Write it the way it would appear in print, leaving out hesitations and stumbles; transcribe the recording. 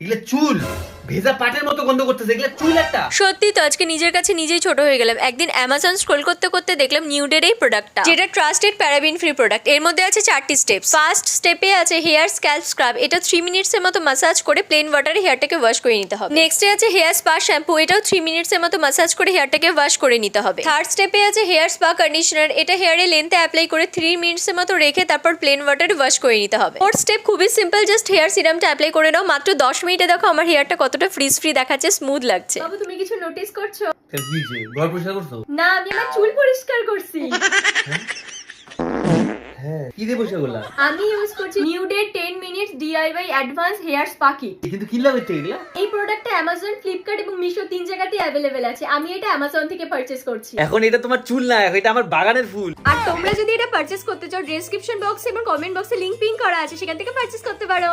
এগুলো চুল ভেজা পাটের মতো গন্ধ করতেছে, এগুলো চুল একটা। সত্যি তো আজকে নিজের কাছে নিজেই ছোট হয়ে গেলাম। একদিন অ্যামাজন স্ক্রল করতে করতে দেখলাম নিউডের এই প্রোডাক্টটা, যেটা ট্রাস্টেড প্যারাবিন ফ্রি প্রোডাক্ট। এর মধ্যে আছে 4টি স্টেপ। ফার্স্ট স্টেপে আছে হেয়ার স্ক্যাল্প স্ক্রাব, এটা 3 মিনিটস এর মতো মাসাজ করে প্লেন ওয়াটারে হেয়ারটাকে ওয়াশ করে নিতে হবে। নেক্সটে আছে হেয়ার স্পা শ্যাম্পু, এটাও 3 মিনিটস এর মতো মাসাজ করে হেয়ারটাকে ওয়াশ করে নিতে হবে। থার্ড স্টেপে আছে হেয়ার স্পা কন্ডিশনার, এটা হেয়ারে লেন্থে অ্যাপ্লাই করে 3 মিনিটস এর মতো রেখে তারপর প্লেন ওয়াটারে ওয়াশ করে নিতে হবে। ফোর্থ স্টেপ খুবই সিম্পল, জাস্ট হেয়ার সিরামটা অ্যাপ্লাই করে নাও। মাত্র 10 মিনিটে দেখো আমার হেয়ারটা কতটা ফ্রিজ ফ্রি দেখাচ্ছে, স্মুথ লাগছে। বাবু তুমি কিছু নোটিস করছো? কি যে ঘর পরিষ্কার করছো? না, আমি আমার চুল পরিষ্কার করছি। হ্যাঁ, কি দিয়ে পরিষ্কার করলা? আমি ইউজ করছি নিউডের 10 minutes DIY advance hair spa kit. কিন্তু কি লাভ হচ্ছে এগুলা? এই প্রোডাক্টটা অ্যামাজন, ফ্লিপকার্ট এবং মিশো 3 জায়গাতেই অ্যাভেলেবেল আছে। আমি এটা অ্যামাজন থেকে পারচেজ করছি। এখন এটা তোমার চুল না, এটা আমার বাগানের ফুল। আর তোমরা যদি এটা পারচেজ করতে চাও, ডেসক্রিপশন বক্সে এবং কমেন্ট বক্সে লিংক পিন করা আছে, সেখান থেকে পারচেজ করতে পারো।